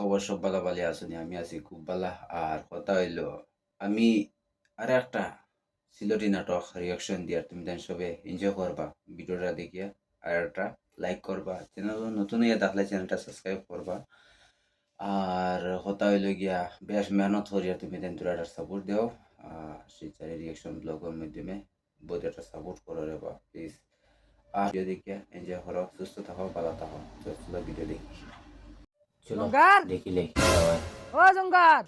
খবর সব বালাবালি আসুনি, আমি আছি খুব বালা। আর কথা হইলো আমি আর একটা সিলোটি নাটক রিয়াকশন দিয়ার, তুমি দেন সবে এনজয় করবা ভিডিওটা দেখিয়া। আর একটা লাইক করবা, চ্যানেল নতুন হইয়া দেখলে চ্যানেলটা সাবস্ক্রাইব করবা। আর কথা হইলো গিয়া বেশ মেহনত করিয়া তুমি দেন তোরা একটা সাপোর্ট দেও। সেই চারি রিয়াকশন ব্লগের মাধ্যমে বহুত একটা সাপোর্ট করো রে বা প্লিজ। আর ভিডিও দেখিয়া এনজয় করো, সুস্থ থাকো, ভালো থাকো। চলো ভিডিও দেখি, চলো জঙ্গার দেখিলে ও জঙ্গার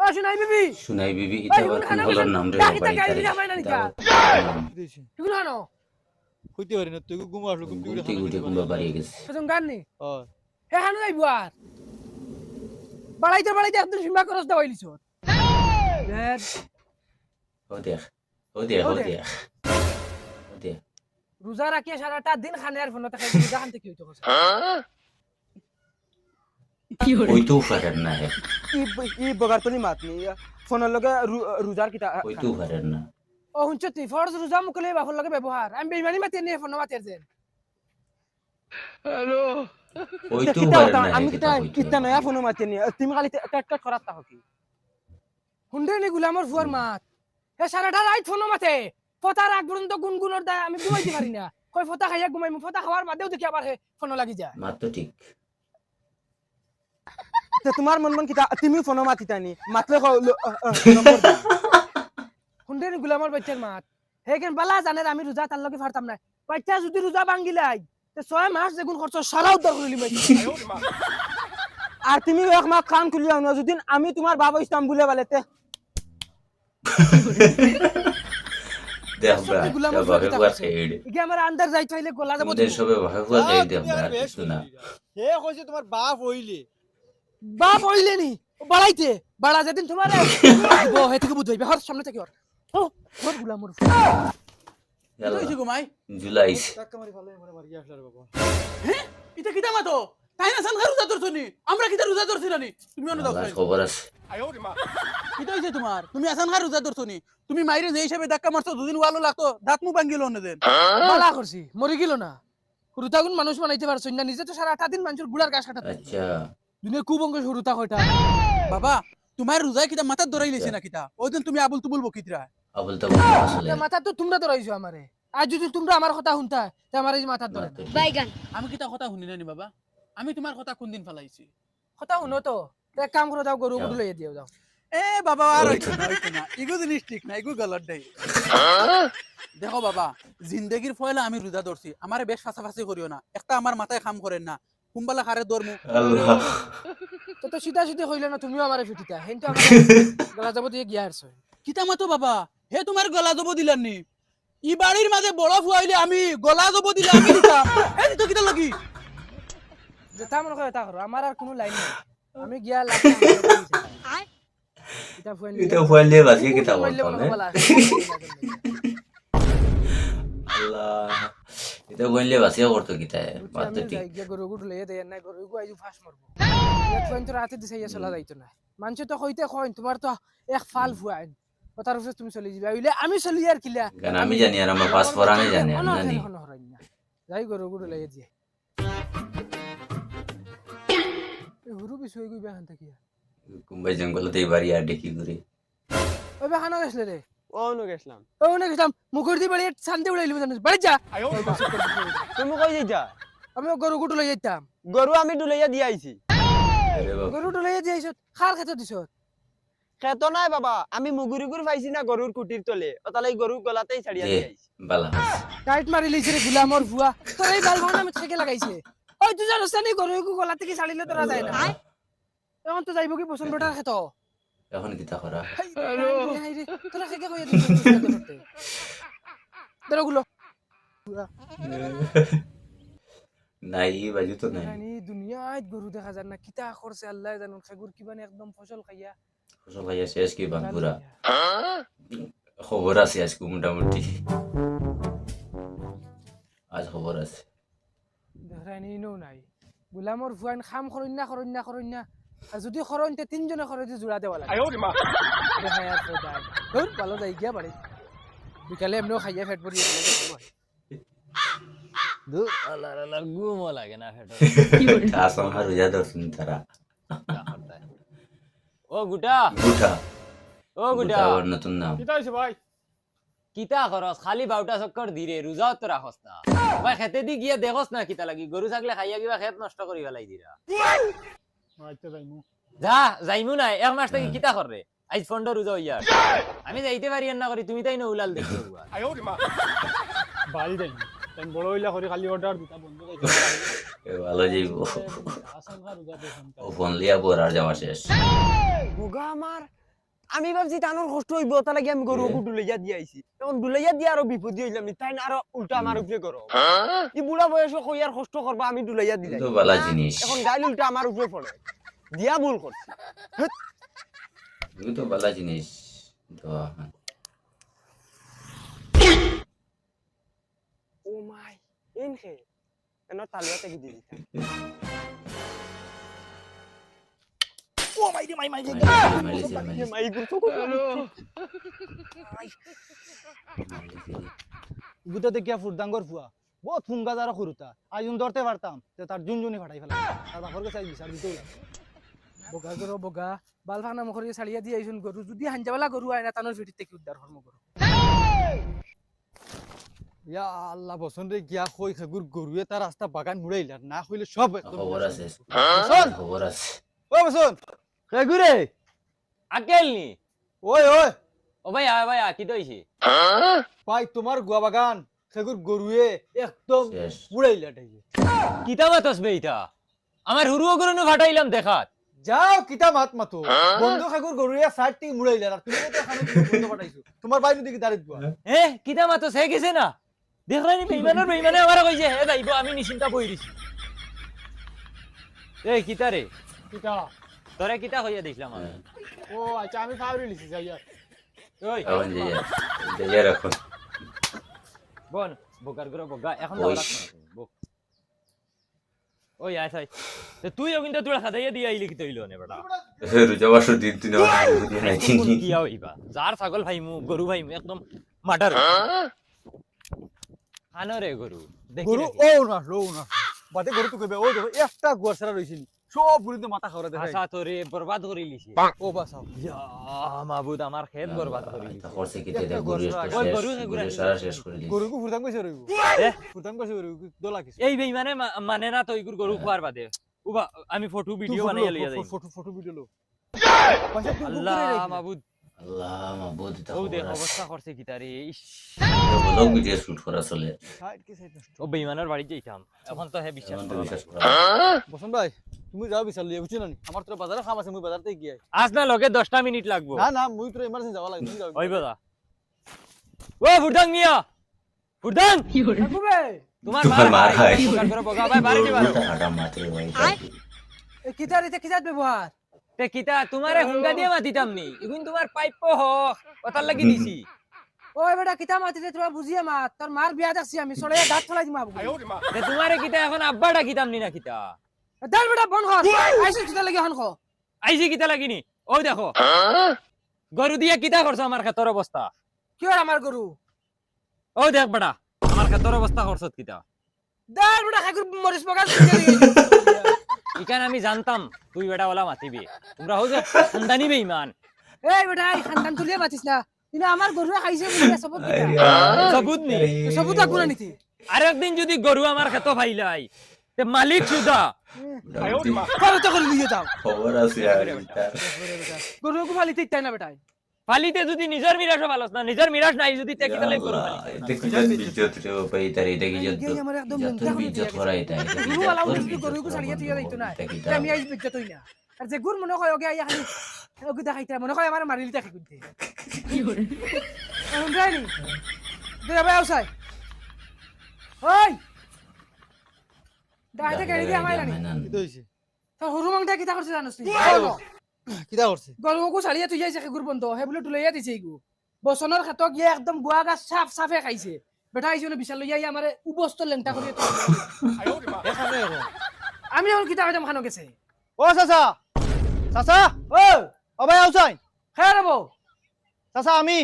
ও শুনাই বিবি শুনাই বিবি ওই ইতাবার কোন হলর নাম রে ডাকি বাড়ি তাকে তারে আইলি জামাই না নিকা দিছি তুই হানো হইতে পারি না তুই ঘুম আসলো ঘুম থেকে গুটি গুটি কুম্বা বাড়ি গেছে। জঙ্গার নি ও হে হানো যাইবো আর বাড়াইতে একদম সীমা খরচ দেওয়া হইলিছ ও দেখ ও দেখ ও ও দেখ। দেখ ও দেখ রোজা রাখিয়ে সারাটা দিন খানে আর ফোনে থাকে রোজা খান থেকে হইতো কথা ওইতেও পারেন না হে, ই বগার তলি মাত নি ফোনের লগে রোজার কিতা ওইতেও পারেন না। ও হুনছ তুই ফরজ রোজা মুকলে বাফর লগে ব্যবহার আমি বেইমানি মাতি নিয়ে ফোন মাতের দেন ওইতেও কিতা পারেন না হে, আমি কিতা কিতা কইতে কিতা নয়া ফোন মাতি নি তুমি খালি কাট কাট করাত তাহ কি হুন্ডে নি গুলামর ফুয়ার মাত হে সারাটা রাত ফোন মাতে ফতার আগ পর্যন্ত গুনগুনর দা আমি ঘুমাইতে পারি না কই ফতা খাইয়া ঘুমাইমু ফতা খাওয়ার বাদেও দেখি আবার হে ফোন লাগি যায় মাত তো ঠিক। তো তোমার মন মন কিতা তুমি ফোন মাতিতা নি মাতলে হুন্ডে নি গুলামর বাচ্চার মাত হে কেন বালা জানে আমি রোজা তার লগে ফারতাম না বাচ্চা যদি রোজা ভাঙ্গিলাই তে 6 মাস যেগুন খরচ সারা উদ্ধার করিলি মাই আর তুমি এক মাস কান খুলি আনো যদি আমি তোমার বাবা ইসলাম বলে বলেতে দেখ ব্রা গুলামর বাবা কিতা হুয়া করছে? খেড ইগে আমার আন্দার যাই চাইলে গলা যাব তোমাদের সবে ভাবে হুয়া খেয়ে দেখ ব্রা কিছু না। হে কইছে তোমার বাপ হইলে বাপ হইলে নি বাড়াইতে বাড়া যেদিন তোমার ও হে থেকে বুঝাইবে হর সামনে থেকে হর ও হর গুলামর ইয়াল্লা, হইছে ঘুমাই জুলাইস টাকা মারি ভালো মরে মারি আসলার বাবা হ্যাঁ এটা কিটা মাতো তাই না সান রোজা ধরছনি আমরা কিটা রোজা ধরছি না তুমি অন্য দাও আল্লাহর খবর আছে। কিটা হইছে তোমার তুমি আসান খা রোজা ধরছনি তুমি মাইরে যে হিসাবে ধাক্কা মারছো দুদিন ওয়ালো লাগতো দাঁত মু ভাঙ্গিল না দেন বালা করছি মরে গেল না হুরুতাগুন মানুষ বানাইতে পারছ না নিজে তো সারা 8 দিন মানুষের গুড়ার গাছ কাটা আচ্ছা দুনিয়া কুবঙ্গ হুরুতা কয়টা বাবা তোমার রোজায় কিটা মাথার ধরাই লেছে না কিটা ওই দিন তুমি আবুল তুবুল বকিতরা আবুল তো আসলে মাথা তো তোমরা তো রইছো আমারে আজ যদি তোমরা আমার কথা শুনতা তে আমার এই মাথার ধরে মাত তো ঠিক। বাইগান আমি কিটা কথা শুনি নানি বাবা আমি তোমার কথা কোন দিন ফেলাইছি কথা শুনো তো তে এক কাম করে দাও গরু গুলো লইয়ে দিও যাও এ বাবা আর হইতো না ইগো জিনিস ঠিক না ইগো গলত দেই দেখো বাবা জিন্দেগির ফয়লা আমি রোজা ধরছি আমারে বেশ ফাঁসাফাঁসি করিও না একটা আমার মাথায় কাম করেন না কুম্বালা খারে দরমু আল্লাহ তো তো সিধা সিধা হইলে না তুমিও আমারে ফিটিতা হেন তো আমার গলা যাব দিয়ে গিয়া আরছো কিতা মাতো বাবা হে তোমার গলা জব দিলান নি ই বাড়ির মাঝে বড় ফুয়াইলে আমি গলা জব দিলে আমি দিতাম এই তো কিতা লাগি যেটা মনে করে তা করো আমার আর কোনো লাইন নাই আমি গিয়া লাগা এটা ফুয়েন এটা ফুয়েল দিয়ে বাঁচিয়ে কিতা বলতাম আল্লাহ, এটা বললে বাঁচিয়ে করতো কিতা মাত তো ঠিক। গরু গুড় লইয়ে দেয় না গরু গু আইজু ফাঁস মারবো এক ফুয়েন তো রাতে দিছে ইয়া চলা যাইতো না মানুষ তো কইতে কইন তোমার তো এক ফাল ফুয়াইন কথার উপরে তুমি চলে যাবে হইলে আমি চলি আর কিলা গান আমি জানি আর আমার পাস পরানে জানি আমি জানি। যাই গরু গুড় লইয়ে দিয়ে হুরু বিছু হই গইবা হান থাকিয়া কুম্বাই জঙ্গলতে বাড়ি আর দেখি ঘুরে ওই বা খানা গেছলে রে ও নো গেছলাম ও না গেছলাম মুখর দি বাড়ি শান্তি উড়াইলি জানিস বাড়ি যা তুমি কই যাইতা আমি গরু গুড় লইয়ে যেতাম গরু আমি ডুলাইয়া দি আইছি আরে বাবা গরু লইয়ে দিয়ে আইছত খাল খেতে দিছত খেত নাই বাবা আমি মুগুরি গুড় পাইছি না গরুর কুটির তলে ওতালে গরু গলাতেই ছাড়িয়া দি আইছি বালা টাইট মারি লইছে রে গুলামর ভুয়া তোর এই বাল ভাঙা আমি থেকে লাগাইছে ওই তুই জানোস না গরু গলা থেকে ছাড়িলে তোরা যায় না এখন তো যাইব কি পছন্দটার খেত এখন কিতা করা তোরা খেকে কইয়া দিছিস তোরা গুলো নাই বাজু তো নাই জানি দুনিয়ায় গরু দেখা যায় না কিতা করছে আল্লাহ জানুন খেগুর কিবানি একদম ফসল খাইয়া ফসল খাইয়া শেষ কি বানপুরা খবর আছে আজকে মোটামুটি আজ খবর আছে দেখানি নো নাই গুলামর ফুয়ান খাম করইন না আর যদি করইন তে তিনজনে করইতে জোড়া দেওয়া লাগে দেখাই আর ফদাই ধুর ভালো যাই গিয়া বাড়ি বিকালে এমনিও খাইয়া ফেট পড়ি দূর আল্লাহ আল্লাহ ঘুমও লাগে না ফেটো আসম হার রোজা দর্শন তারা ও গুটা গুটা ও গুটা আবার নতুন নাম কিতা হইছে ভাই কিতা করস খালি বাউটা চক্কর দিরে রোজাও তো রাখস না ভাই খেতে দি গিয়া দেখস না কিতা লাগি গরু ছাগলে খাইয়া কিবা খেত নষ্ট করি ফেলাই দিরা আচ্ছা যাইমু যা যাইমু নাই এক মাস থেকে কিতা করে আজ ফন্ড রোজা হইয়া আমি যাইতে পারি না করি তুমি তাই না উলাল দেখো বাড়ি যাইমু তাই বড় হইলা করে খালি অর্ডার দিতা বন্ধ করে ভালো যাইব আসামকা রোজা পেছন ও ফোন লিয়া পর আর যাওয়া শেষ বোগা আমার আমি ভাবছি তানোর কষ্ট হইব তা লাগি আমি গরু ডুলাইয়া দিয়ে আইছি এখন ডুলাইয়া দিয়ে আরো বিপদ হইলাম নি তাই না আরো উল্টা আমার উপরে করো ই বুড়া বয়সে কই আর কষ্ট করবা আমি ডুলাইয়া দিলাই তো ভালো জিনিস এখন গাইল উল্টা আমার উপরে পড়ে দিয়া ভুল করছি তো ভালো জিনিস তো ও মাই ইনহে এনো তালিয়াতে কি দিছি ও মাই রে মাই মাই গুর তো গুতাতে কিয়া ফুরদাঙ্গর ফুয়া বহুত ফুঙ্গা যারা খুরুতা আইন ধরতে পারতাম তে তার জুনজুনি ফাটাই ফেলা তার বাপর কাছে বিচার দিতে বগা গরু বগা বাল ফানা মুখরি ছাড়িয়া দিয়ে আইছুন গরু যদি হাঞ্জাবালা গরু আয় না তানোর ভিটিতে কি উদ্ধার হরম গরু ইয়া আল্লাহ বসন্তে গিয়া কই খেগুর গরুয়ে তার রাস্তা বাগান মুড়াইলা না কইলে সব একদম খবর আছে শোন খবর আছে ও বসন খেগুরে আকেল নি ওই ওই ও ভাই কি দইছি ভাই তোমার গুয়া বাগান খেগুর গরুয়ে একদম শেষ মুড়াইলা টাইয়ে কিতা মাতস বেইতা আমার হুরুও গরু ফাটাইলাম দেখাত যাও কিতা মাত মাতো বন্ধু খেগুর গরুয়ে সাইডটি মুড়াইলা আর তুমি তো এখানে বন্ধ পাঠাইছো তোমার বাইরে দিকে দাঁড়িয়ে গুয়া হে কিতা মাতস হে গেছে না দেখলানি বেইমানে আমার কইছে হে যাইবো আমি নিশ্চিন্তা বই দিছি এই কিতা রে কিতা তোরে কিতা কইয়া দেখলাম আমি ও আচ্ছা আমি ফাউরি লিছি যাইয়া ওই এখন যাইয়া রাখুন বল বগার গরু বগা এখন ওই। দাও লাগছ না বক ওই আয় তাই তো তুইও কিন্তু তোরা খাদাইয়া দিয়া আইলি কি তইলো নে বেটা রোজা বাসর দিন তুই নাই কি হইবা যার ছাগল ভাইমু গরু ভাইমু একদম মাটার খানো রে গরু দেখি গরু নাকি? ও না লো না বাদে গরু তো কইবে ও দেখো একটা গুয়ার সারা রইছিল সব গুলিতে মাথা খাওয়া দেখাই আশা তোরে বরবাদ করি লিছি ও বাসাও ইয়া মাবুদ আমার খেত বরবাদ করি লিছি খরচে কি দেয়া গরু ওই গরু হে গরু সারা শেষ করে দিই গরুকে ফুরতাম কইছে রইব এ? ফুরতাম কইছে রইব দোলা কিছু এই বেইমানে মানে না তো ইগুর গরু খোয়ার বাদে উবা আমি ফটো ভিডিও বানাইয়া লইয়া যাই ফটো ভিডিও লো আল্লাহ মাবুদ আল্লাহ মাবুদ তা ও দেখ খবর আছে অবস্থা করছে কি তারে ইস ব্লগ ভিডিও শুট করা চলে সাইড কে সাইড নষ্ট ও বেইমানের বাড়ি যাইতাম এখন তো হে বিশ্বাস এখন তো করা বিশ্বাস লাগবে। করা বসন ভাই তুমি যাও বিচার লিয়ে বুঝছ না আমার তোর বাজারে খাম আছে মুই বাজারতে গিয়ে আজ না লগে 10টা মিনিট লাগবো না না মুই তোর ইমার্জেন্সি যাওয়া লাগে তুমি যাও ওই বলা ও ফুরদাং মিয়া ফুরদাং থাকুবে তোমার তোমার মার খায়। বগার করে বগা ভাই বাড়ি দিবা হাঁটা মাত্রে ভাই এ কিতার এতে কিতার ব্যবহার তে কিতা তোমারে হুঙ্গা দিয়ে মাতিতাম নি এখন তোমার পাইপ হ কথার লাগি দিছি ওই বেটা কিতা মাতিতে তোরা বুঝিয়ে মাত তোর মার বিয়া দেখছি আমি সরাইয়া দাঁত ফলাই দিমা তে তোমারে কিতা এখন আব্বা ডাকিতাম নি না কিতা দাঁত বেটা বন কর আইসো কিতা লাগি হন খো আইছি কিতা লাগিনি ও দেখো গরু দিয়া কিতা করছো আমার ক্ষেতর অবস্থা কি আর আমার গরু ও দেখ বেটা আমার ক্ষেতর অবস্থা করছত কিতা দাঁত বেটা খাকুর মরিস বগান ইকান আমি জানতাম তুই বেটা ওলা মাতিবি তোমরা হইছো খানদানি বেঈমান এই বেটা এই খানদান তুলিয়ে মাতিস না কিন্তু আমার গরুয়ে খাইছে বুঝিয়া সবত সবুত নি সবুত আগুনা নিতি আর একদিন যদি গরু আমার ক্ষেত ফাইলাই তে মালিক সুদা করো তো করে নিয়ে যাও খবর আছে আর গরুকে ফালিতে ইত্যাই না বেটাই ফালিতে যদি নিজের মিরাশও ভালো না নিজের মিরাশ নাই যদি তে কিতা লাগবে গরু ফালি দেখি ইজ্জত রে ভাই তার এটা কি ইজ্জত এই আমার একদম যত মুন্তা করে ইজ্জত করা এটা গরু আলা যদি গরুকে ছাড়িয়ে তুই যাইতো না আমি আইজ বিজ্জত হই না আর যে গুর মনে হয় ওকে আইয়া খালি ওকে দেখাইতে মনে হয় আমার মারিলি দেখে কুনতে কি করে এখন যাইনি দে ভাই আউসাই ওই দাইতে গাড়ি দিয়ে আমায় রানি কি দইছে তোর হরু মাংটা কিতা করছে জানোস নি কিটা করছে গরুকে ছাড়িয়ে তুই যাইছে গুর বন্ধ হে বলে তুলাইয়া দিছে ইগু বসনের খাতক গিয়ে একদম গুয়া গাছ সাফ সাফে খাইছে বেটা আইছো না বিশাল লইয়া আমারে উবস্ত লেংটা করে এখানে এখন আমি এখন কিতা কইতাম খানো গেছে ও চাচা চাচা ও ও ভাই আউসাই হ্যাঁ রে বউ চাচা আমি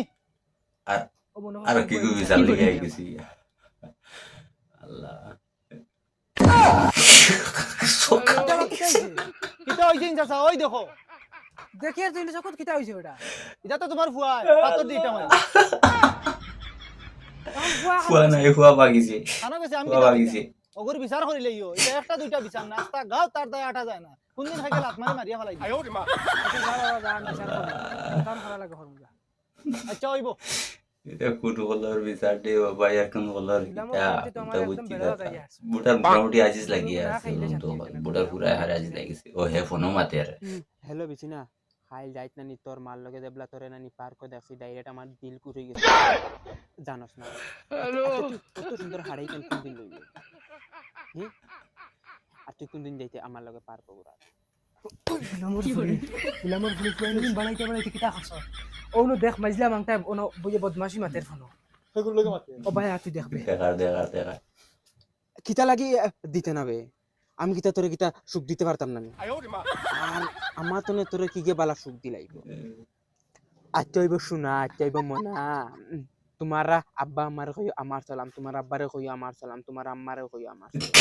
আর ও মনে আর হয় কি কই বিচার লিয়ে আইছি আল্লাহ কিতা হইছে চাচা ওই দেখো দেখি আর তুই চকুত কিতা হইছে ওটা এটা তো তোমার ফুয়া পাথর দিটা মানে ফুয়া নাই ফুয়া বাগিছে খানা গেছে আমি ফুয়া কিতা বাগিছে অগর বিচার করিলে ইও এটা একটা দুইটা বিচার না আস্তা গাও তার দায় আটা যায় না কোনদিন খাইকে লাত মারি মারিয়া ফেলাই দিই। আচ্ছা হইব এটা কোন কলর বিচার দে বাবা এখন কলর কিতা তা বুঝছি না বুটার মোটামুটি আজিজ লাগি আছে তো বুটার পুরা হারে আজিজ লাগিছে ও হে ফোনও মাতে আর হ্যালো বিছিনা খাইল যাইত নানি তোর মার লগে দেবলা তোরে নানি পার্ক দেখছি ডাইরেক্ট আমার দিল কুড়ে গেছে জানোস না কত সুন্দর হাড়াই কেন কোন দিন লইলি আর তুই কোন দিন যাইতে আমার লগে পার্ক ঘুরা গুলামর ফুলি ফুলি বানাইতে কিতা খাস ওনো দেখ মাইজলা মাংটা ওনো বুঝে বদমাশি মাতের ফোন সেগুলো লগে মাতে ও ভাই তুই দেখবে দেখা কিতা লাগি দিতে না বে আমি কিতা তোরে কিতা সুখ দিতে পারতাম না আর আমার তো তোরে কি গে বালা সুখ দিলাইব আচ্ছা হইব শোনা আচ্ছা হইব মনা তোমার আব্বা আমার কইও আমার সালাম তোমার আব্বারে কইও আমার সালাম তোমার আম্মারে কইও আমার সালাম